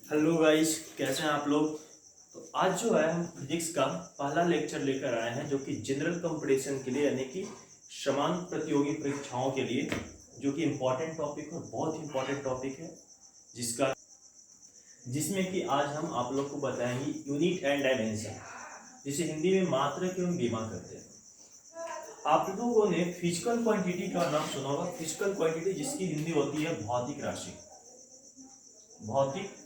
Hello guys, कैसे हैं आप लोग। तो आज जो है हम फिजिक्स का पहला लेक्चर लेकर आए हैं जो कि जनरल कंपटीशन के लिए यानी कि समान प्रतियोगी परीक्षाओं के लिए, जो कि इम्पोर्टेंट टॉपिक है, बहुत ही इम्पोर्टेंट टॉपिक है जिसमें कि आज हम आप लोग को बताएंगे यूनिट एंड डायमेंशन, जिसे हिंदी में मात्रक एवं बीमा कहते हैं। आप लोगों ने फिजिकल क्वांटिटी का नाम सुना होगा। फिजिकल क्वांटिटी जिसकी हिंदी होती है भौतिक राशि। भौतिक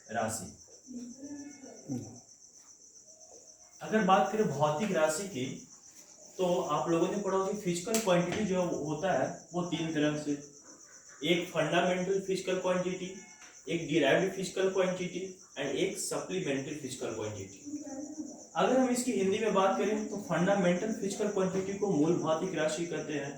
राशि अगर बात करें भौतिक राशि की, तो आप लोगों ने पढ़ा कि फिजिकल क्वांटिटी जो होता है वो तीन तरह से, एक फंडामेंटल फिजिकल क्वांटिटी, एक डिराइव्ड फिजिकल क्वांटिटी एंड एक सप्लीमेंट्री फिजिकल क्वांटिटी। अगर हम इसकी हिंदी में बात करें तो फंडामेंटल फिजिकल क्वांटिटी को मूल भौतिक राशि कहते हैं,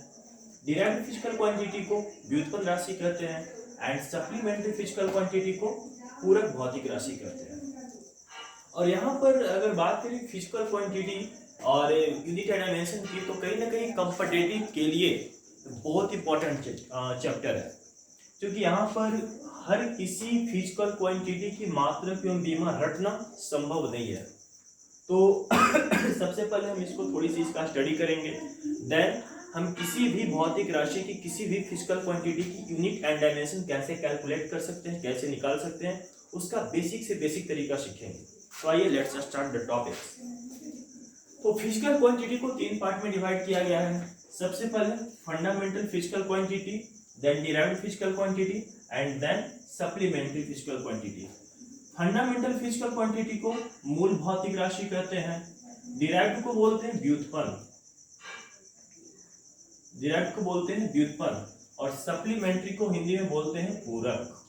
डिराइव्ड फिजिकल क्वांटिटी को व्युत्पन्न राशि कहते हैं एंड सप्लीमेंट्री फिजिकल क्वांटिटी को पूरक भौतिक राशि कहते हैं। और यहाँ पर अगर बात करें फिजिकल क्वांटिटी और यूनिट एंड डायमेंशन की, तो कहीं ना कहीं कॉम्पिटिटिव के लिए बहुत इंपॉर्टेंट चैप्टर है, क्योंकि यहाँ पर हर किसी फिजिकल क्वांटिटी की मात्रक एवं बीमा रटना संभव नहीं है। तो सबसे पहले हम इसको थोड़ी सी इसका स्टडी करेंगे, देन हम किसी भी भौतिक राशि की किसी भी फिजिकल क्वांटिटी की यूनिट एंड डायमेंशन कैसे कैलकुलेट कर सकते हैं, कैसे निकाल सकते हैं, उसका बेसिक से बेसिक तरीका सीखेंगे। तो आइए लेट्स स्टार्ट द टॉपिक। तो फिजिकल क्वांटिटी को तीन पार्ट में डिवाइड किया गया है। सबसे पहले fundamental physical quantity, then derived physical quantity and then supplementary physical quantity. Fundamental physical quantity को मूल भौतिक राशि कहते हैं, डिराइव्ड को बोलते हैं व्युत्पन्न, डिराइव्ड को बोलते हैं व्युत्पन्न, और सप्लीमेंट्री को हिंदी में बोलते हैं पूरक।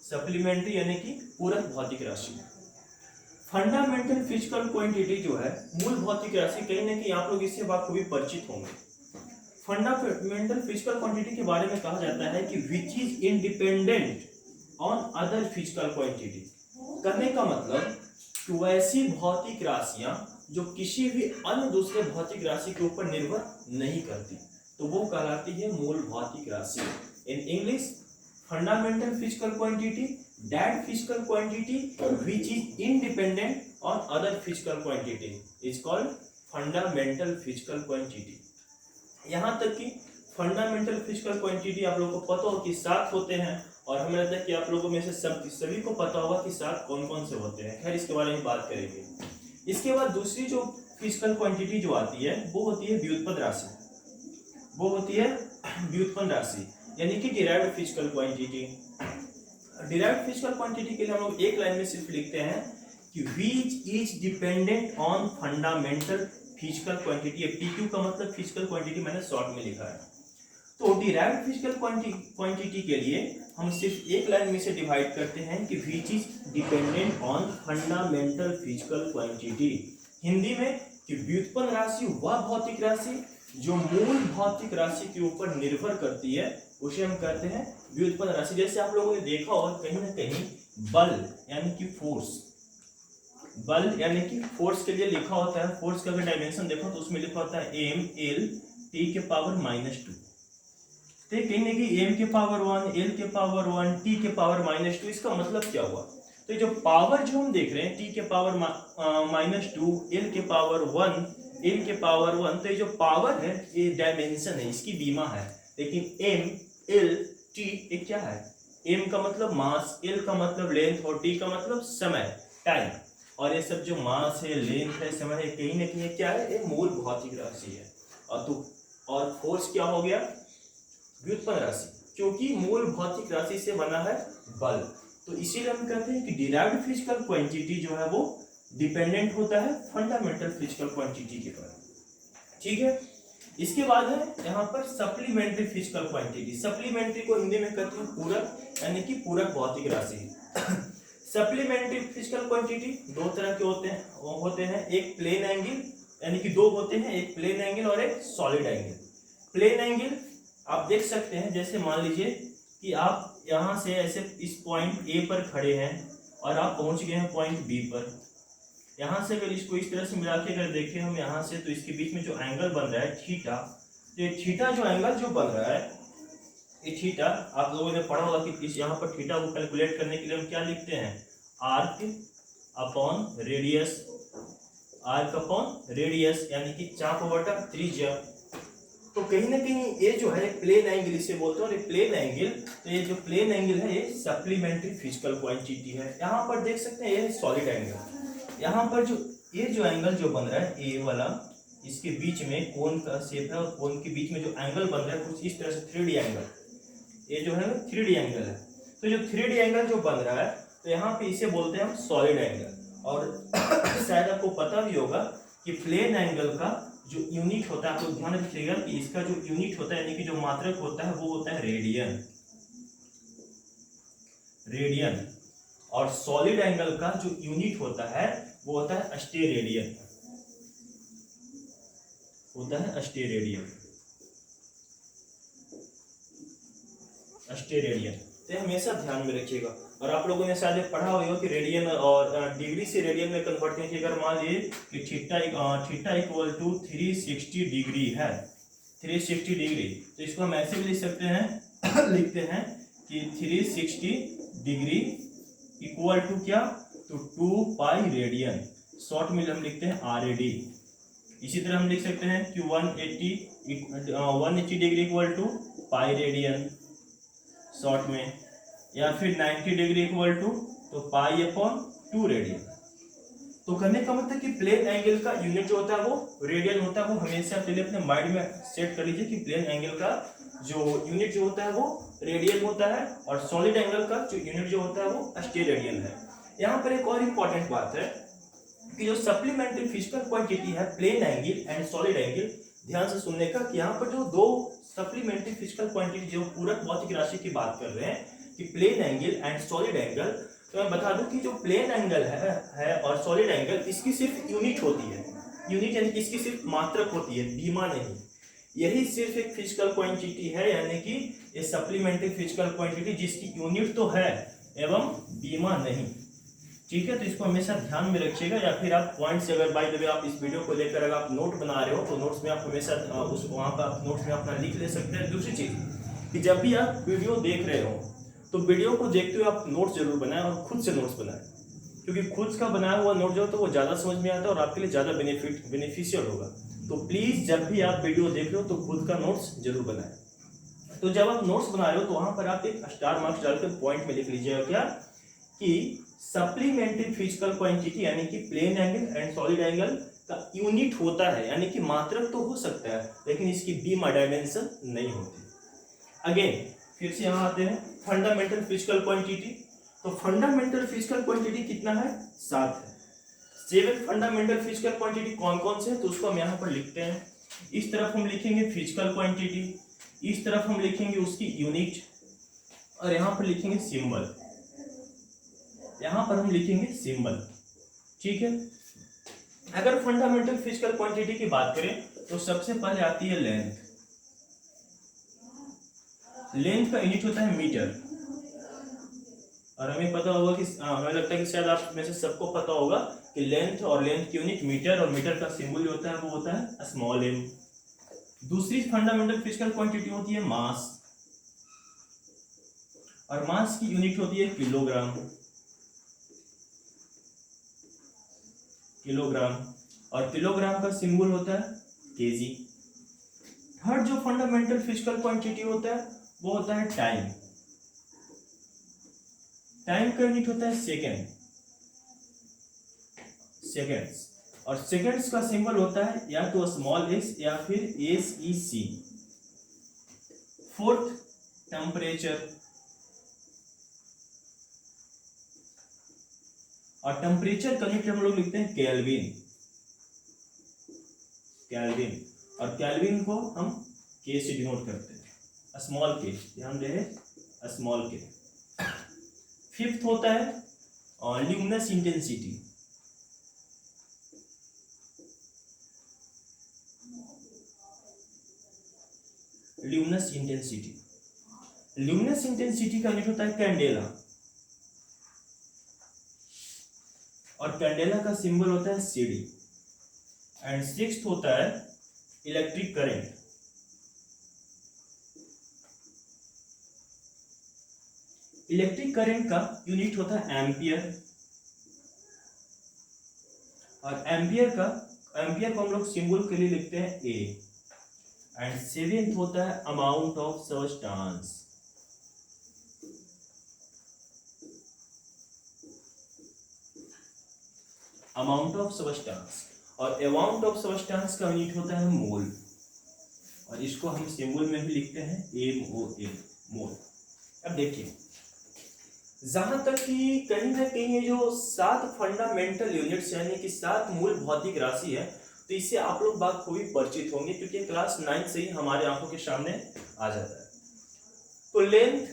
सप्लीमेंट्री यानी कि पूरक भौतिक राशि। फंडामेंटल फिजिकल क्वांटिटी जो है मूल भौतिक राशि, कहीं ना कहीं आप लोग इससे बखूबी परिचित होंगे। फंडामेंटल फिजिकल क्वांटिटी के बारे में कहा जाता है कि which is independent on other physical quantity. कहने का मतलब कि वैसी भौतिक राशियां जो किसी भी अन्य दूसरे भौतिक राशि के ऊपर निर्भर नहीं करती, तो वो कहलाती है मूल भौतिक राशि। In English, fundamental physical quantity that physical quantity which is independent on other physical quantity is called fundamental physical quantity। यहाँ तक कि फंडामेंटल फिजिकल क्वांटिटी आप लोगों को पता हो कि 7 होते हैं, और हमें लगता है कि आप लोगों में से सभी को पता होगा कि 7 कौन कौन से होते हैं। खैर, इसके बारे में बात करेंगे। इसके बाद दूसरी जो फिजिकल क्वांटिटी जो आती है वो होती है व्युत्पन्न राशि, वो होती है व्युत्पन्न राशि यानी कि derived physical quantity. Derived physical quantity के लिए हम लोग एक लाइन में सिर्फ लिखते हैं कि which is dependent on fundamental physical quantity. TQ का मतलब फिजिकल क्वांटिटी मैंने शॉर्ट में लिखा है। तो डिराइव्ड फिजिकल क्वांटिटी के लिए हम सिर्फ एक लाइन में से डिवाइड करते हैं कि which is dependent on fundamental physical quantity. Hindi में कि व्युत्पन्न राशि वह भौतिक राशि जो मूल भौतिक राशि के ऊपर निर्भर करती है, उसे हम कहते हैं व्युत्पन्न राशि। जैसे आप लोगों ने देखा हो कहीं ना कहीं बल यानी कि फोर्स, बल यानी कि फोर्स के लिए लिखा होता है, फोर्स का अगर डायमेंशन देखो तो उसमें लिखा होता है एम एल टी के पावर -2। तो कहीं ना कहीं एम के पावर 1, एल के पावर 1, टी के पावर -2। इसका मतलब क्या हुआ? तो जो पावर जो हम देख रहे हैं टी के पावर -2, एल के पावर 1, एल के पावर 1, तो ये जो पावर है ये डायमेंशन है, इसकी बीमा है। लेकिन एम एल टी ये क्या है? एम का मतलब मास, एल का मतलब लेंथ और टी का मतलब समय, टाइम। और ये सब जो मास है, लेंथ है, समय है, कहीं ना कहीं क्या है? ये मूल भौतिक राशि है। और फोर्स क्या हो गया? व्युत्पन्न राशि, क्योंकि मूल भौतिक राशि से बना है बल। तो इसीलिए हम कहते हैं कि डिराइव्ड फिजिकल क्वांटिटी जो है वो डिपेंडेंट होता है फंडामेंटल फिजिकल क्वांटिटी के पर। ठीक है, इसके बाद है यहाँ पर सप्लीमेंट्री फिजिकल क्वांटिटी। सप्लीमेंट्री को हिंदी में कहते हैं पूरक यानी कि पूरक भौतिक राशि। सप्लीमेंट्री फिजिकल क्वांटिटी दो तरह के होते हैं, वो होते हैं एक प्लेन एंगल यानी कि दो होते हैं, एक प्लेन एंगल और एक सॉलिड एंगल। प्लेन एंगल आप देख सकते हैं, जैसे मान लीजिए कि आप यहाँ से ऐसे इस पॉइंट ए पर खड़े हैं और आप पहुंच गए हैं पॉइंट बी पर। यहाँ से अगर इसको इस तरह से मिला के अगर देखें हम यहाँ से, तो इसके बीच में जो एंगल बन रहा है थीटा, तो ये थीटा जो एंगल जो बन रहा है ये थीटा आप लोगों ने पढ़ा होगा कि इस यहाँ पर थीटा को कैलकुलेट करने के लिए हम क्या लिखते हैं, arc upon radius, arc upon radius यानी कि चाप बटा त्रिज्या। तो कहीं ना कहीं ये जो है प्लेन एंगल इसे बोलते हैं, और ये प्लेन एंगल, तो ये जो प्लेन एंगल है ये सप्लीमेंट्री फिजिकल क्वांटिटी है। यहाँ पर देख सकते हैं ये सॉलिड एंगल, यहाँ पर जो ये जो एंगल जो बन रहा है ए वाला, इसके बीच में कोन का शेप है और कोन के बीच में जो एंगल बन रहा है कुछ इस तरह से 3D एंगल, ये जो है 3D एंगल है। तो जो 3D एंगल जो बन रहा है तो यहाँ पे इसे बोलते हैं हम सॉलिड एंगल। और शायद आपको पता भी होगा कि प्लेन एंगल का जो यूनिट होता है, आपको ध्यान रखिएगा कि इसका जो यूनिट होता है यानी कि जो मात्रक होता है वो होता है रेडियन, रेडियन। और सॉलिड एंगल का जो यूनिट होता है वो होता है अस्टेरेडियन, होता है अस्टेरेडियन, अस्टेरेडियन। तो हमेशा ध्यान में रखिएगा। और आप लोगों ने शायद पढ़ा होगा कि रेडियन और डिग्री से रेडियन में कन्वर्ट करके अगर मान लीजिए कि थीटा इक्वल टू 360 डिग्री है, 360 डिग्री, तो इसको हम ऐसे भी लिख सकते हैं लिखते हैं कि 360 डिग्री इक्वल टू क्या, तो 2 पाई रेडियन, शॉर्ट में हम लिखते हैं RAD। इसी तरह हम लिख सकते हैं कि 180 degree equal to pi radian short में, या फिर 90 डिग्री इक्वल टू तो पाई अपॉन 2 रेडियन। तो कहने का मतलब कि प्लेन एंगल का यूनिट जो होता है वो रेडियन होता है। वो हमेशा पहले अपने माइंड में सेट कर लीजिए कि प्लेन एंगल का जो यूनिट जो होता है वो रेडियन होता है, और सॉलिड एंगल का जो यूनिट जो होता है वो अस्टेरेडियन है। यहाँ पर एक और इम्पॉर्टेंट बात है कि जो सप्लीमेंट्री फिजिकल क्वांटिटी है plane angle and solid angle, ध्यान से सुनने का कि यहाँ पर जो दो सप्लीमेंट्री फिजिकल क्वांटिटी जो पूरक भौतिक राशि की बात कर रहे हैं कि plane angle and solid angle, तो मैं बता दूं कि जो प्लेन एंगल है और सॉलिड एंगल, इसकी सिर्फ यूनिट होती है, यूनिट यानी कि इसकी सिर्फ मात्रक होती है, बीमा नहीं। यही सिर्फ एक फिजिकल क्वांटिटी है, यानी कि ये सप्लीमेंट्री फिजिकल क्वांटिटी जिसकी यूनिट तो है एवं बीमा नहीं। ठीक है, तो इसको हमेशा ध्यान में रखिएगा। या फिर आप पॉइंट्स, अगर बाय द वे आप इस वीडियो को लेकर अगर आप नोट बना रहे हो तो नोट्स में आप हमेशा उस वहाँ पर आप नोट्स में अपना लिख ले सकते हैं। दूसरी चीज कि जब भी आप वीडियो देख रहे हो तो वीडियो को देखते हुए आप नोट्स जरूर बनाएं, और खुद से नोट्स बनाएं, क्योंकि खुद का बनाया हुआ नोट जो तो वो ज़्यादा समझ में आता है और आपके लिए ज़्यादा बेनिफिशियल होगा। तो प्लीज़ जब भी आप वीडियो देख रहे हो तो खुद का नोट्स जरूर बनाएं। तो जब आप नोट्स बना रहे हो तो वहाँ पर आप एक स्टार मार्क्स डालकर पॉइंट में लिख लीजिएगा क्या, कि सप्लीमेंट्री फिजिकल क्वांटिटी यानी कि plane angle and solid angle का यूनिट होता है, यानी कि मात्रक तो हो सकता है लेकिन इसकी बीमा डायमेंशन नहीं होती। अगेन फिर से यहाँ आते हैं फंडामेंटल फिजिकल क्वांटिटी। तो फंडामेंटल फिजिकल क्वांटिटी कितना है, 7 है। 7 फंडामेंटल फिजिकल क्वांटिटी कौन कौन से है, तो उसको हम यहाँ पर लिखते हैं। इस तरफ हम लिखेंगे फिजिकल क्वांटिटी, इस तरफ हम लिखेंगे उसकी यूनिट, और यहाँ पर लिखेंगे सिंबल, यहाँ पर हम लिखेंगे सिंबल। ठीक है, अगर फंडामेंटल फिजिकल क्वांटिटी की बात करें तो सबसे पहले आती है लेंथ। लेंथ का यूनिट होता है मीटर, और हमें पता होगा कि हमें लगता है कि शायद आप में से सबको पता होगा कि लेंथ और लेंथ की यूनिट मीटर, और मीटर का सिंबल जो होता है वो होता है स्मॉल m। दूसरी फंडामेंटल फिजिकल क्वांटिटी होती है मास, और मास की यूनिट होती है किलोग्राम, किलोग्राम, और किलोग्राम का सिंबल होता है केजी। थर्ड जो फंडामेंटल फिजिकल क्वांटिटी होता है वो होता है टाइम। टाइम का यूनिट होता है सेकेंड, सेकेंड्स, और सेकेंड्स का सिंबल होता है या तो स्मॉल s या फिर SEC। फोर्थ टेम्परेचर, और टेम्परेचर का यूनिट हम लोग लिखते हैं केल्विन, केल्विन, और केल्विन को हम K से डिनोट करते हैं, स्मॉल k, ध्यान रहे स्मॉल k। फिफ्थ होता है luminous intensity, luminous intensity, luminous intensity का यूनिट होता है कैंडेला, और कैंडेला का सिंबल होता है CD। एंड सिक्स्थ होता है इलेक्ट्रिक करंट, इलेक्ट्रिक करंट का यूनिट होता है एम्पियर, और एम्पियर को हम लोग सिंबल के लिए लिखते हैं ए। एंड सेवेंथ होता है amount of substance. Amount of substance, और अमाउंट ऑफ सब्सटेंस का यूनिट होता है मोल, और इसको हम सिंबल में भी लिखते हैं MOL, मोल। अब देखिए, जहां तक कि कहीं ना कहीं ये जो 7 फंडामेंटल यूनिट्स यानी कि 7 मूल भौतिक राशि है, तो इससे आप लोग बात खूबी परिचित होंगे क्योंकि क्लास 9 से ही हमारे आंखों के सामने आ जाता है। तो लेंथ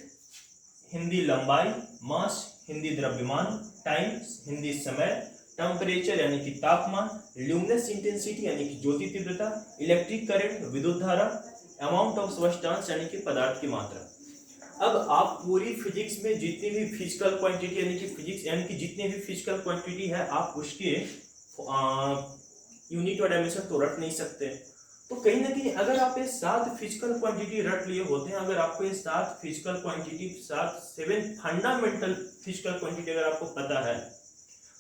हिंदी लंबाई, मास हिंदी द्रव्यमान, टाइम हिंदी समय, टेम्परेचर यानी कि तापमान, ल्यूमिनस इंटेंसिटी यानी कि ज्योति तीव्रता, इलेक्ट्रिक करंट विद्युत धारा, अमाउंट ऑफ सब्सटेंस यानी कि पदार्थ की मात्रा। अब आप पूरी फिजिक्स में जितनी भी फिजिकल क्वांटिटी यानी कि फिजिक्स यानी कि जितनी भी फिजिकल क्वांटिटी है, आप उसके यूनिट और डायमेंशन तो रट नहीं सकते। तो कहीं ना कहीं अगर आप ये 7 फिजिकल क्वांटिटी रट लिए होते हैं, अगर आपको ये 7 physical quantity 7 fundamental physical quantity अगर आपको पता है,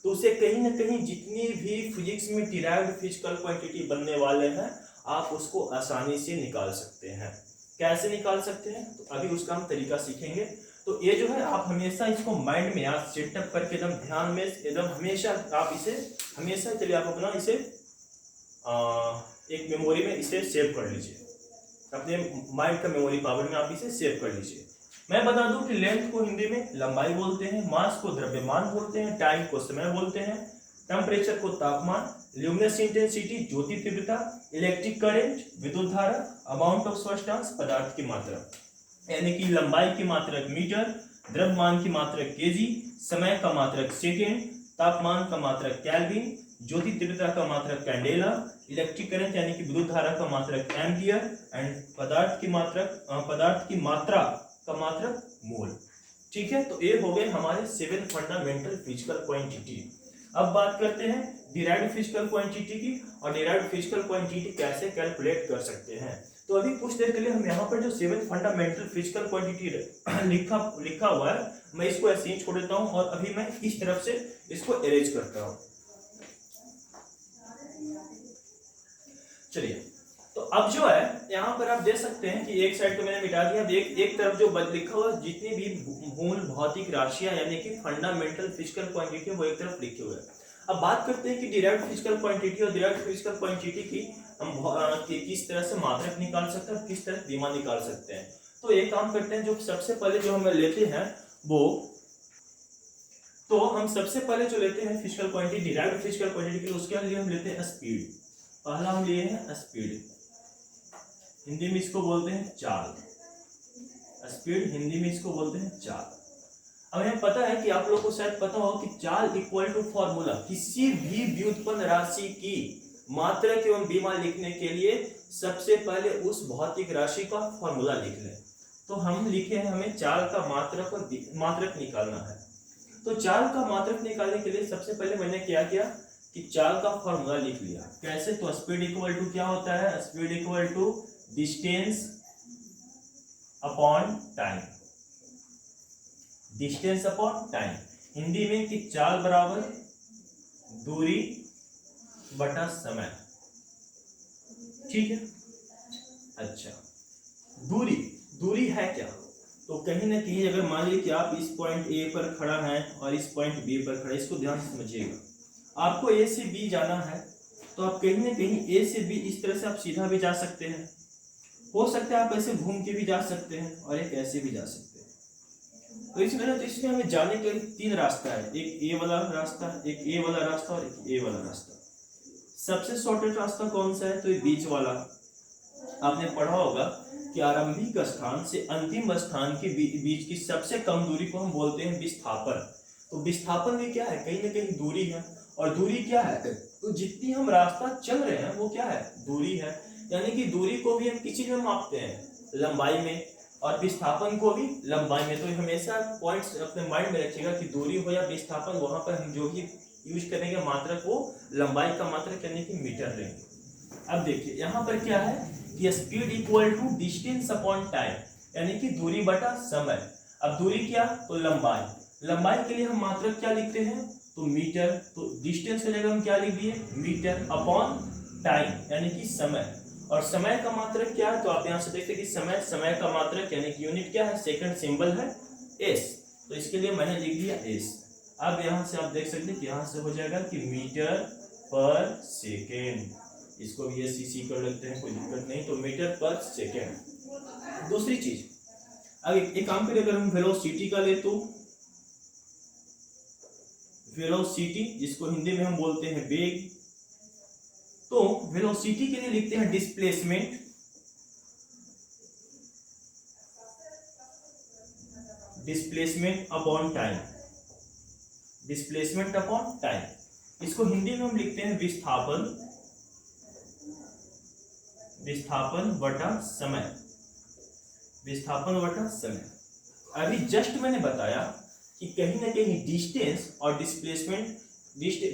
तो उसे कहीं ना कहीं जितनी भी फिजिक्स में डिराइव्ड फिजिकल क्वांटिटी बनने वाले हैं, आप उसको आसानी से निकाल सकते हैं। कैसे निकाल सकते हैं, तो अभी उसका हम तरीका सीखेंगे। तो ये जो है आप हमेशा इसको माइंड में याद सेटअप करके एकदम ध्यान में एकदम हमेशा आप इसे हमेशा चलिए आप अपना इसे एक मेमोरी में इसे सेव कर लीजिए, अपने माइंड का मेमोरी पावर में आप इसे सेव कर लीजिए। मैं बता दूं कि लेंथ को हिंदी में लंबाई बोलते हैं, मास को द्रव्यमान बोलते हैं, टाइम को समय बोलते हैं, टेम्परेचर को तापमान, ल्यूमिनस इंटेंसिटी ज्योति तीव्रता, इलेक्ट्रिक करंट विद्युत धारा, अमाउंट ऑफ सब्सटेंस पदार्थ की मात्रा, यानी कि लंबाई की मात्रक मीटर, द्रव्यमान की मात्रक केजी, समय का मात्रक सेकेंड, तापमान का मात्रक केल्विन, ज्योति तीव्रता का मात्रक कैंडेला, इलेक्ट्रिक करंट यानी कि विद्युत धारा का मात्रक एम्पियर, एंड पदार्थ की मात्रा का मात्रक मोल। ठीक है, तो ये हो गए हमारे 7 फंडामेंटल फिजिकल क्वांटिटी। अब बात करते हैं डिराइव्ड फिजिकल क्वांटिटी की, और डिराइव्ड फिजिकल क्वांटिटी कैसे कैलकुलेट कर सकते हैं। तो अभी कुछ देर के लिए हम यहाँ पर जो 7 फंडामेंटल फिजिकल क्वांटिटी लिखा हुआ है, मैं इसको ऐसे ही छोड़ देता हूँ, और अभी मैं इस तरफ से इसको अरेंज करता हूँ। चलिए, तो अब जो है यहाँ पर आप देख सकते हैं कि एक साइड तो मैंने मिटा दिया, एक तरफ जो लिखा हुआ जितनी भी मूल भौतिक राशियां यानी कि फंडामेंटल फिजिकल क्वांटिटी वो एक तरफ लिखे हुए हैं। अब बात करते हैं कि डिराइव्ड फिजिकल क्वांटिटी और डिराइव्ड फिजिकल क्वांटिटी की हम किस तरह से मात्रक निकाल सकते हैं, किस तरह द्विमा निकाल सकते हैं। तो एक काम करते हैं, जो सबसे पहले जो हम लेते हैं हम सबसे पहले जो लेते हैं physical quantity derived physical quantity के लिए, उसके लिए हम लेते हैं स्पीड। पहला हम लिए हैं स्पीड, हिंदी में इसको बोलते हैं चाल। स्पीड हिंदी में इसको बोलते हैं चाल। अब हमें पता है कि आप लोगों को शायद पता हो कि चाल इक्वल टू फॉर्मूला, किसी भी व्युत्पन्न राशि की मात्रक एवं द्विमा लिखने के लिए सबसे पहले उस भौतिक राशि का फॉर्मूला लिख लें। तो हम लिखे हैं, हमें चाल का मात्रक और मात्रक निकालना है। तो चाल का मात्रक निकालने के लिए सबसे पहले मैंने क्या किया कि चाल का फॉर्मूला लिख लिया। कैसे, तो स्पीड इक्वल टू क्या होता है, speed equal to distance upon time. Distance upon time Hindi में कि चाल बराबर दूरी बटा समय। ठीक है, अच्छा, दूरी है क्या, तो कहीं ना कहीं अगर मान लीजिए कि आप इस पॉइंट ए पर खड़ा है और इस पॉइंट बी पर खड़ा है, इसको ध्यान से समझिएगा। आपको ए से बी जाना है, तो आप कहीं ना कहीं ए से बी इस तरह से आप सीधा भी जा सकते हैं, हो सकता है आप ऐसे घूम के भी जा सकते हैं, और एक ऐसे भी जा सकते हैं। तो इसमें हमें जाने के 3 रास्ता है, एक ए वाला रास्ता, एक ए वाला रास्ता और एक ए वाला रास्ता। सबसे शॉर्टेस्ट रास्ता कौन सा है, तो ये बीच वाला। आपने पढ़ा होगा कि आरंभिक स्थान से अंतिम स्थान के बीच की सबसे कम दूरी को हम बोलते हैं विस्थापन। तो विस्थापन भी क्या है, कहीं ना कहीं दूरी है, और दूरी क्या है, तो जितनी हम रास्ता चल रहे हैं वो क्या है, दूरी है। यानी कि दूरी को भी हम किस चीज में मापते हैं, लंबाई में, और विस्थापन को भी लंबाई में। तो हमेशा पॉइंट्स अपने माइंड में रखिएगा कि दूरी हो या विस्थापन, वहां पर हम जो भी यूज करेंगे मात्रक वो लंबाई का मात्रक यानी कि मीटर लेंगे। अब देखिए यहाँ पर क्या है कि speed equal to distance upon time, यानी कि दूरी बटा समय। अब दूरी क्या, तो लंबाई, लंबाई के लिए हम मात्रक क्या लिखते हैं, तो मीटर, तो डिस्टेंस की जगह हम क्या लिख दिए, मीटर अपॉन टाइम यानी कि समय, और समय का मात्रक क्या है, तो आप यहां से देखते कि समय का मात्रक यानी कि यूनिट क्या है, सेकंड सिंबल है एस, तो इसके लिए मैंने लिख दिया एस। अब यहां से आप देख सकते हैं कि यहां से हो जाएगा कि मीटर पर सेकेंड, इसको भी सीसी कर लेते हैं, कोई दिक्कत नहीं, तो मीटर पर सेकेंड। दूसरी चीज, अब एक काम करिए, अगर हम वेलोसिटी का ले, तो वेलोसिटी जिसको हिंदी में हम बोलते हैं वेग, तो वेलोसिटी के लिए लिखते हैं displacement, displacement upon time, displacement upon time. इसको हिंदी में हम लिखते हैं विस्थापन, विस्थापन बटा समय, विस्थापन बटा समय। अभी जस्ट मैंने बताया कि कहीं ना कहीं डिस्टेंस और डिस्प्लेसमेंट,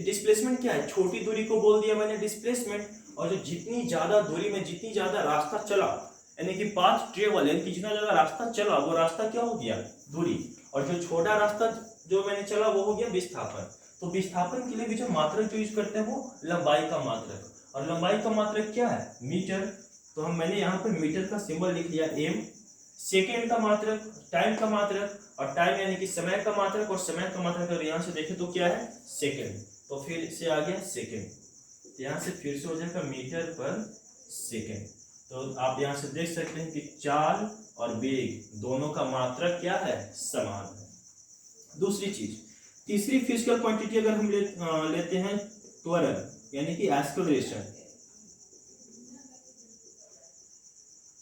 डिस्प्लेसमेंट क्या है, छोटी दूरी को बोल दिया मैंने डिस्प्लेसमेंट, और जो जितनी ज्यादा दूरी में जितनी ज्यादा रास्ता चला यानी कि पाथ ट्रेवल, यानी कि जितना ज्यादा रास्ता चला वो रास्ता क्या हो गया, दूरी, और जो छोटा रास्ता जो मैंने चला वो हो गया विस्थापन। तो विस्थापन के लिए भी जो मात्रक जो यूज करते हैं वो लंबाई का मात्रक, और लंबाई का मात्रक क्या है, मीटर, तो मैंने यहाँ पर मीटर का सिंबल लिख लिया एम। सेकेंड का मात्रक, टाइम का मात्रक, और टाइम यानी कि समय का मात्रक, और समय का मात्रक अगर यहाँ से देखें तो क्या है, सेकेंड, तो फिर से आ गया सेकेंड, यहाँ से फिर से हो जाएगा मीटर पर सेकेंड। तो आप यहाँ से देख सकते हैं कि चाल और वेग दोनों का मात्रक क्या है, समान है। दूसरी चीज, तीसरी फिजिकल क्वांटिटी अगर हम लेते हैं त्वरण यानी कि एक्सेलरेशन,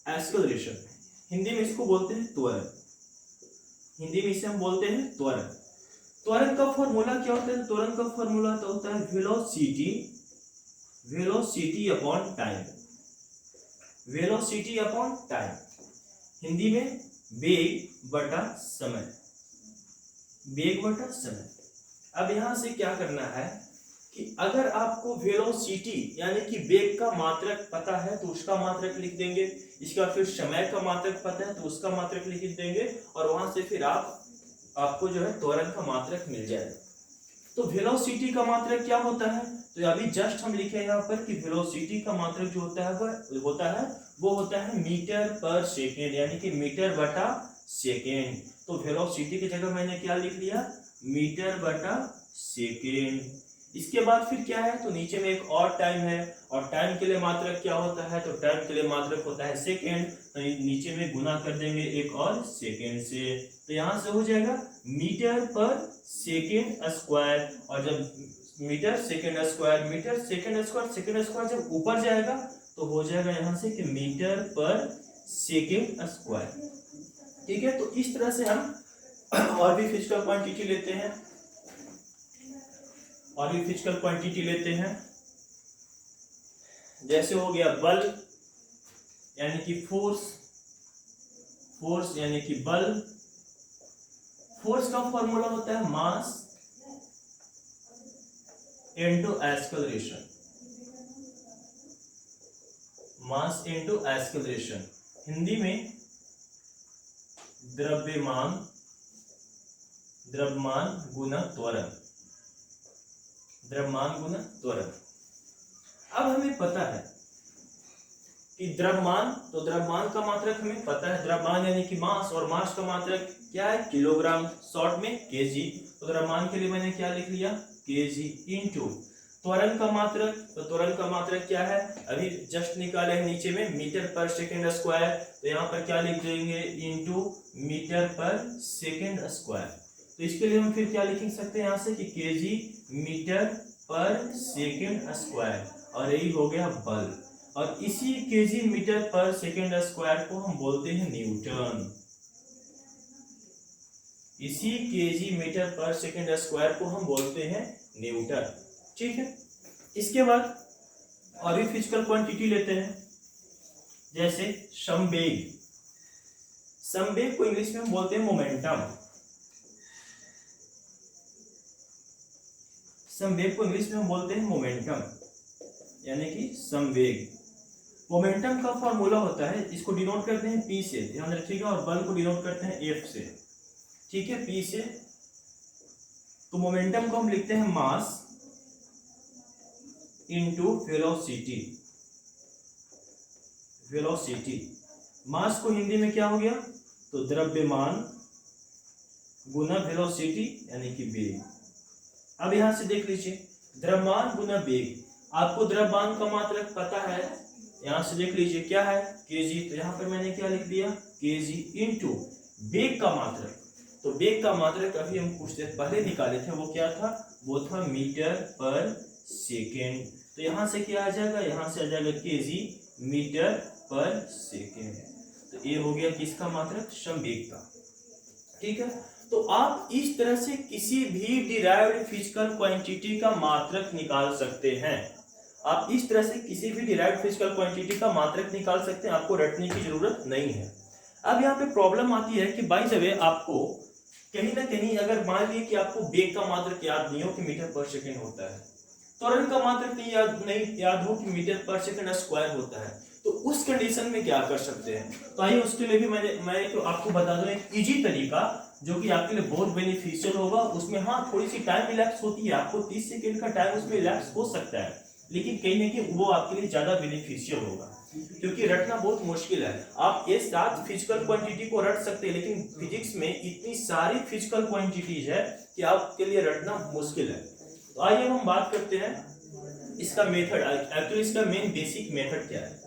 एक्सेलरेशन हिंदी में इसको बोलते हैं त्वरण, हिंदी में इसे हम बोलते हैं त्वरण। त्वरण का फॉर्मूला क्या होता है, त्वरण का फॉर्मूला तो होता है velocity, velocity upon time, velocity upon time, Hindi में वेग बटा समय, वेग बटा समय। अब यहां से क्या करना है कि अगर आपको वेलोसिटी यानी कि वेग का मात्रक पता है तो उसका मात्रक लिख देंगे, इसके बाद फिर समय का मात्रक पता है तो उसका मात्रक लिख देंगे, और वहां से फिर आपको जो है त्वरण का मात्रक मिल जाएगा। तो वेलोसिटी का मात्रक क्या होता है, तो अभी जस्ट हम लिखे यहाँ पर कि वेलोसिटी का मात्रक जो होता है वो होता है मीटर पर सेकेंड, यानी कि मीटर बटा सेकेंड। तो वेलोसिटी की जगह मैंने क्या लिख लिया, मीटर बटा सेकेंड। इसके बाद फिर क्या है, तो नीचे में एक और टाइम है, और टाइम के लिए मात्रक क्या होता है, तो टाइम के लिए मात्रक होता है सेकेंड, तो नीचे में गुना कर देंगे एक और सेकेंड से, तो यहां से हो जाएगा मीटर पर सेकेंड स्क्वायर, और जब metre second square, metre second square, second square जब ऊपर जाएगा तो हो जाएगा यहां से कि मीटर पर सेकेंड स्क्वायर। ठीक है, तो इस तरह से हम और भी फिजिकल क्वांटिटी लेते हैं, और भी फिजिकल क्वांटिटी लेते हैं, जैसे हो गया बल यानी कि फोर्स, फोर्स यानी कि बल, फोर्स का फॉर्मूला होता है mass into acceleration, mass into acceleration, Hindi में द्रव्यमान, द्रव्यमान गुना त्वरण, द्रव्यमान गुना त्वरण। अब हमें पता है कि द्रव्यमान, तो द्रव्यमान का मात्रक हमें पता है, द्रव्यमान यानी कि मास, और मास का मात्रक क्या है, किलोग्राम, शॉर्ट में केजी, तो द्रव्यमान के लिए मैंने क्या लिख लिया, केजी, इनटू त्वरण का मात्रक, तो त्वरण का मात्रक क्या है, अभी जस्ट निकाले हैं नीचे में मीटर पर सेकेंड स्क्वायर, तो यहाँ पर क्या लिख देंगे, इनटू मीटर पर सेकेंड स्क्वायर। तो इसके लिए हम फिर क्या लिख सकते हैं यहाँ से कि केजी मीटर पर सेकेंड स्क्वायर, और यही हो गया बल, और इसी केजी मीटर पर सेकेंड स्क्वायर को हम बोलते हैं न्यूटन, इसी केजी मीटर पर सेकेंड स्क्वायर को हम बोलते हैं न्यूटन। ठीक है, इसके बाद और भी फिजिकल क्वांटिटी लेते हैं, जैसे संवेग, संवेग को इंग्लिश में हम बोलते हैं मोमेंटम, संवेग को इंग्लिश में हम बोलते हैं मोमेंटम यानी कि संवेग। मोमेंटम का फॉर्मूला होता है, इसको डिनोट करते हैं P से, ध्यान रखिएगा, और बल को डिनोट करते हैं F से। ठीक है, p से। तो मोमेंटम को हम लिखते हैं मास इनटू वेलोसिटी। वेलोसिटी, मास को हिंदी में क्या हो गया, तो द्रव्यमान गुना वेलोसिटी यानी कि वेग। अब यहां से देख लीजिए, द्रव्यमान गुना वेग। आपको द्रव्यमान का मात्रक पता है, यहां से देख लीजिए क्या है, केजी। तो यहां पर मैंने क्या लिख दिया, केजी इनटू वेग का मात्रक। तो वेग का मात्रक अभी हम कुछ देर पहले निकाले थे, वो क्या था, वो था मीटर पर सेकेंड। तो यहां से क्या आ जाएगा, यहां से आ जाएगा केजी मीटर पर सेकेंड। तो ये हो गया किसका मात्रक, संवेग का। ठीक है, तो आप इस तरह से किसी भी डिराइव्ड फिजिकल क्वांटिटी का मात्रक निकाल सकते हैं। आप इस तरह से किसी भी डिराइव्ड फिजिकल क्वांटिटी का मात्रक निकाल सकते हैं, आपको रटने की जरूरत नहीं है। अब यहाँ पे प्रॉब्लम आती है कि बाय द वे आपको कहीं ना कहीं अगर मान लीजिए कि आपको वेग का मात्रक याद नहीं हो कि मीटर पर सेकंड होता है, त्वरण का मात्रक नहीं याद हो कि मीटर पर सेकंड स्क्वायर होता है, तो उस कंडीशन में क्या कर सकते हैं। तो आइए उसके लिए भी मैं तो आपको बता दूं एक इजी तरीका जो कि आपके लिए बहुत बेनिफिशियल होगा। उसमें हाँ थोड़ी सी टाइम रिलैक्स होती है, आपको 30 सेकंड का टाइम उसमें रिलैक्स हो सकता है, लेकिन कहीं ना कहीं वो आपके लिए ज्यादा बेनिफिशियल होगा, क्योंकि रटना बहुत मुश्किल है। आप ये 7 फिजिकल क्वांटिटी को रट सकते हैं, लेकिन फिजिक्स में इतनी सारी फिजिकल क्वांटिटीज है कि आपके लिए रटना मुश्किल है। तो आइए हम बात करते हैं इसका मेथड। एक्चुअली इसका मेन बेसिक मेथड क्या है।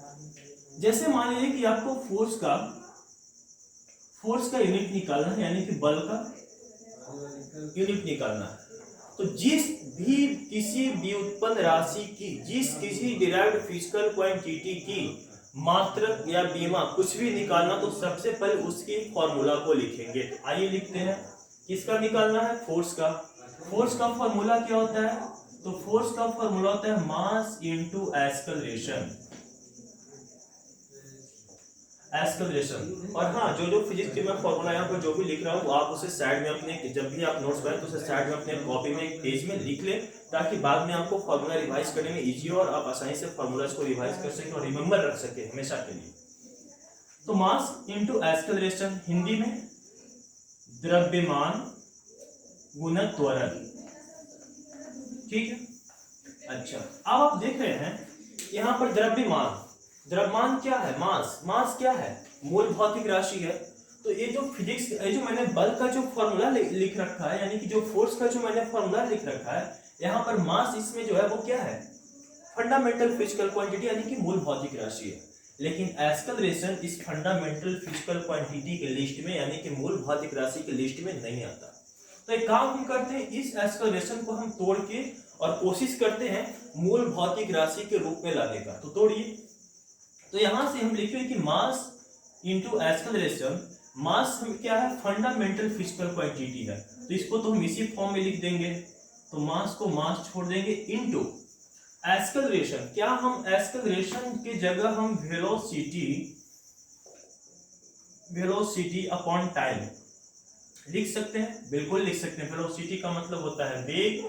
जैसे मान लीजिए कि आपको फोर्स का यूनिट निकालना है, यानी कि बल का यूनिट निकालना है। तो जिस भी किसी व्युत्पन्न राशि की, जिस किसी डिराइव्ड फिजिकल क्वांटिटी की मात्रक या बीमा कुछ भी निकालना, तो सबसे पहले उसकी फॉर्मूला को लिखेंगे। आइए लिखते हैं, किसका निकालना है, फोर्स का। फोर्स का फॉर्मूला क्या होता है, तो फोर्स का फॉर्मूला होता है मास इनटू एक्सेलरेशन। एक्सेलरेशन। और हाँ, जो फिजिक्स की मैं फॉर्मूला यहाँ पर जो भी लिख रहा हूँ, आप उसे साइड में अपने, जब भी आप नोट्स बनाएं तो उसे साइड में अपने कॉपी में एक पेज में लिख लें, ताकि बाद में आपको फॉर्मूला रिवाइज करने में इजी हो और आप आसानी से फॉर्मूलाज को रिवाइज कर सकें और रिमेंबर रख सके हमेशा के लिए। तो मास इनटू एक्सेलरेशन, हिंदी में द्रव्यमान गुना त्वरण। ठीक है, अच्छा अब आप देख रहे हैं यहाँ पर द्रव्यमान, द्रव्यमान क्या है, मास। मास क्या है, मूल भौतिक राशि है। तो ये जो फिजिक्स, ये जो मैंने बल का जो फॉर्मूला लिख रखा है, यानी कि जो फोर्स का जो मैंने फॉर्मूला लिख रखा है, यहाँ पर मास इसमें जो है वो क्या है, फंडामेंटल फिजिकल क्वांटिटी यानी कि मूल भौतिक राशि है। लेकिन एक्सेलरेशन इस फंडामेंटल फिजिकल क्वांटिटी के लिस्ट में, यानी कि मूल भौतिक राशि के लिस्ट में नहीं आता। तो एक काम हम करते हैं, इस एक्सेलरेशन को हम तोड़ के और कोशिश करते हैं मूल भौतिक राशि के रूप में लाने का। तो तोड़िए, तो यहां से हम लिखेंगे कि मास इनटू एक्सेलरेशन। मास क्या है, फंडामेंटल फिजिकल क्वांटिटी है, तो इसको तो हम इसी फॉर्म में लिख देंगे। तो मास को मास छोड़ देंगे, इनटू एक्सेलरेशन। क्या हम एक्सेलरेशन की जगह हम वेलोसिटी अपॉन टाइम लिख सकते हैं, बिल्कुल लिख सकते हैं। वेलोसिटी का मतलब होता है वेग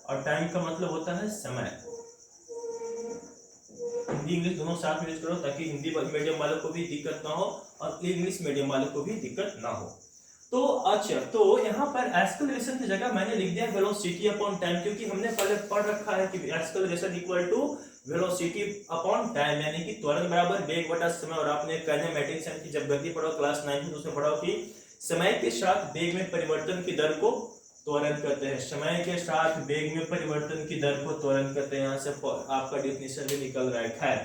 और टाइम का मतलब होता है समय। हिंदी इंग्लिश दोनों साथ में यूज करो, ताकि हिंदी मीडियम वालों को भी दिक्कत ना हो और इंग्लिश मीडियम वालों को भी दिक्कत ना हो। तो अच्छा, तो यहाँ पर एक्सेलरेशन की जगह मैंने लिख दिया वेलोसिटी अपॉन टाइम, क्योंकि हमने पहले पढ़ रखा है कि acceleration equal to velocity upon time, यानी कि त्वरण बराबर वेग बटा समय। और आपने काइनेमैटिक्स की जब गति पढ़ो क्लास 9 में, तो उसमें पढ़ो कि समय के साथ वेग में परिवर्तन की दर को त्वरण कहते हैं। समय के साथ वेग में परिवर्तन की दर को त्वरण कहते हैं। यहाँ से आपका डेफिनेशन भी निकल रहा है। खैर,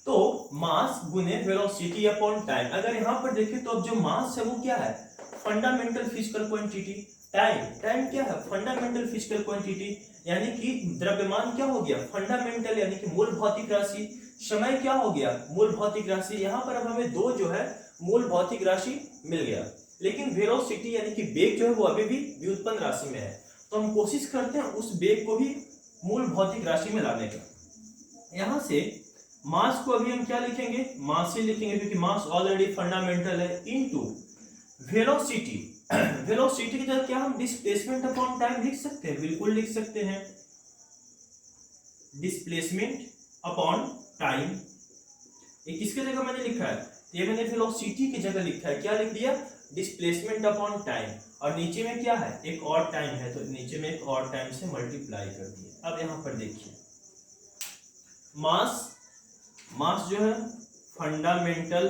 तो मास गुने वेलोसिटी अपॉन टाइम। अगर यहाँ पर देखें तो अब जो मास है वो क्या है, फंडामेंटल फिजिकल क्वांटिटी। टाइम क्या है, फंडामेंटल फिजिकल क्वांटिटी, यानी कि द्रव्यमान क्या हो गया, फंडामेंटल यानी कि मूल भौतिक राशि। समय क्या हो गया, मूल भौतिक राशि। यहाँ पर अब हमें दो जो है मूल भौतिक राशि मिल गया, लेकिन वेलोसिटी यानी कि वेग जो है वो अभी भी व्युत्पन्न राशि में है। तो हम कोशिश करते हैं उस वेग को भी मूल भौतिक राशि में लाने का। यहां से मास को अभी हम क्या लिखेंगे, मास ही लिखेंगे, क्योंकि मास ऑलरेडी फंडामेंटल है, इनटू वेलोसिटी। वेलोसिटी की जगह क्या हम डिस्प्लेसमेंट अपॉन टाइम लिख सकते हैं, बिल्कुल लिख सकते हैं, डिस्प्लेसमेंट अपॉन टाइम। ये किसके जगह मैंने लिखा है, ये मैंने वेलोसिटी की जगह लिखा है, क्या लिख दिया, डिस्प्लेसमेंट अपॉन टाइम, और नीचे में क्या है, एक और टाइम है, तो नीचे में एक और टाइम से मल्टीप्लाई कर दिया। अब यहाँ पर देखिए मास जो है fundamental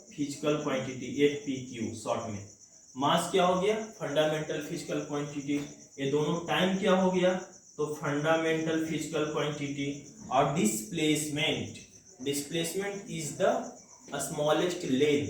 physical quantity, FPQ short में, मास क्या हो गया, फंडामेंटल फिजिकल क्वांटिटी, ये दोनों टाइम क्या हो गया, तो फंडामेंटल फिजिकल क्वांटिटी, और displacement is the smallest length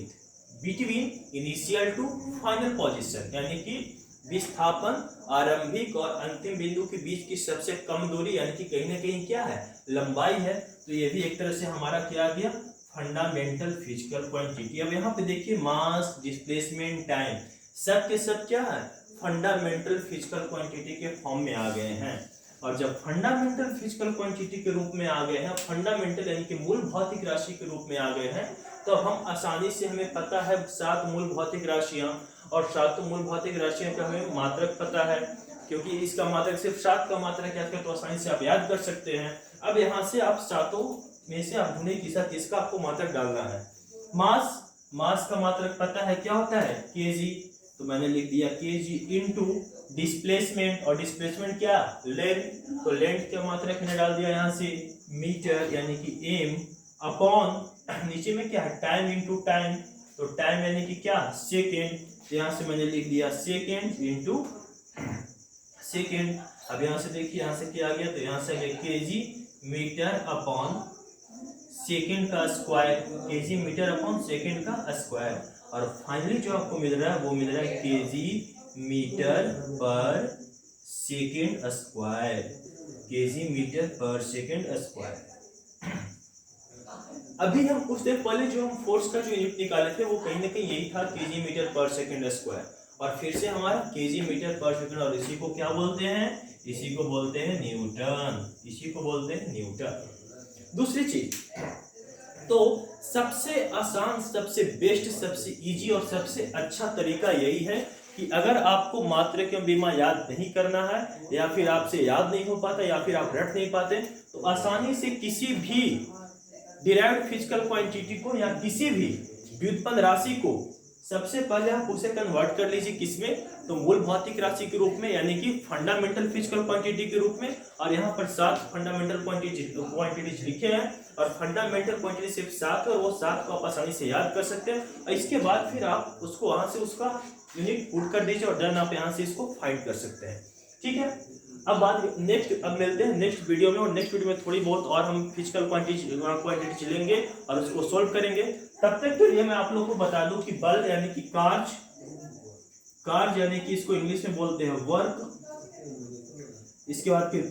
between initial to final position, यानी कि विस्थापन आरंभिक और अंतिम बिंदु के बीच की सबसे कम दूरी, यानी कि कहीं ना कहीं क्या है, लंबाई है। तो ये भी एक तरह से हमारा क्या आ गया, फंडामेंटल फिजिकल क्वांटिटी। अब यहाँ पे देखिए मास, डिस्प्लेसमेंट, टाइम, सब के सब क्या है, फंडामेंटल फिजिकल क्वांटिटी के फॉर्म में आ गए हैं। और जब फंडामेंटल फिजिकल क्वांटिटी के रूप में आ गए हैं, फंडामेंटल यानी कि मूल भौतिक राशि के रूप में आ गए हैं, तो हम आसानी से, हमें पता है 7 मूल भौतिक राशियां, और 7 मूल भौतिक राशियों का हमें मात्रक पता है, क्योंकि इसका मात्रक सिर्फ 7 का मात्रक है, तो आसानी से आप याद कर सकते हैं। अब यहाँ से आप 7 में से आप ढूंढे किसका आपको मात्रक डालना है। मास का मात्रक पता है, क्या होता है, kg, तो मैंने लिख दिया kg इनटू डिस्प्लेसमेंट, और डिस्प्लेसमेंट क्या, लेंथ, तो लेंथ का मात्रक मैंने डाल दिया यहाँ से मीटर, यानी कि m, अपॉन नीचे में क्या है, टाइम इनटू टाइम, तो टाइम यानी कि क्या, सेकेंड, तो यहाँ से मैंने लिख दिया सेकेंड इनटू सेकेंड। अब यहाँ से देखिए, यहाँ से क्या आ गया, तो यहाँ से kg मीटर अपॉन सेकेंड का square, kg metre upon second का स्क्वायर, और फाइनली जो आपको मिल रहा है वो मिल रहा है kg मीटर पर सेकेंड स्क्वायर, kg मीटर पर सेकेंड स्क्वायर। अभी हम कुछ देर पहले जो हम फोर्स का जो यूनिट निकाले थे वो कहीं ना कहीं यही था, kg मीटर पर सेकेंड स्क्वायर, और फिर से हमारा kg मीटर पर सेकेंड, और इसी को क्या बोलते हैं, इसी को बोलते हैं न्यूटन, इसी को बोलते हैं न्यूटन। दूसरी चीज, तो सबसे आसान, सबसे बेस्ट, सबसे इजी और सबसे अच्छा तरीका यही है कि अगर आपको मात्रक एवं बीमा याद नहीं करना है, या फिर आपसे याद नहीं हो पाता, या फिर आप रट नहीं पाते, तो आसानी से किसी भी डिराइव्ड फिजिकल क्वांटिटी को या किसी भी व्युत्पन्न राशि को सबसे पहले आप उसे कन्वर्ट कर लीजिए किसमें, तो मूल भौतिक राशि के रूप में, यानी कि फंडामेंटल फिजिकल क्वांटिटी के रूप में। और यहाँ पर 7 फंडामेंटल क्वांटिटीज लिखे हैं, और फंडामेंटल क्वांटिटी सिर्फ 7 है, और वो 7 को आप आसानी से याद कर सकते हैं। और इसके बाद फिर आप उसको वहां से उसका यूनिट पुट कर दीजिए, और देन आप यहाँ से इसको फाइंड कर सकते हैं। ठीक है, अब मिलते हैं नेक्स्ट वीडियो में, और नेक्स्ट वीडियो में थोड़ी बहुत और हम फिजिकल क्वांटिटी लेंगे और उसको सोल्व करेंगे। तब तक के लिए मैं आप लोगों को बता दूं कि बल यानी कि कार्य यानी कि इसको इंग्लिश में बोलते हैं वर्क, इसके बाद फिर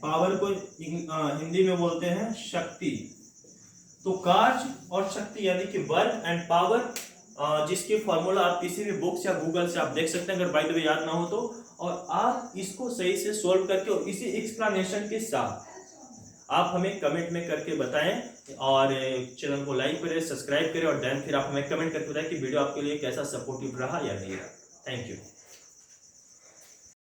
पावर को हिंदी में बोलते हैं शक्ति। तो कार्य और शक्ति यानी कि वर्क एंड पावर, जिसके फॉर्मूला आप किसी भी बुक या गूगल से आप देख सकते हैं, अगर बाय द वे याद ना हो तो, और आप इसको सही से सोल्व करके और इसी एक्सप्लेनेशन के साथ आप हमें कमेंट में करके बताएं, और चैनल को लाइक करें, सब्सक्राइब करें, और देन फिर आप हमें कमेंट करके बताएं कि वीडियो आपके लिए कैसा सपोर्टिव रहा या नहीं रहा। Thank you.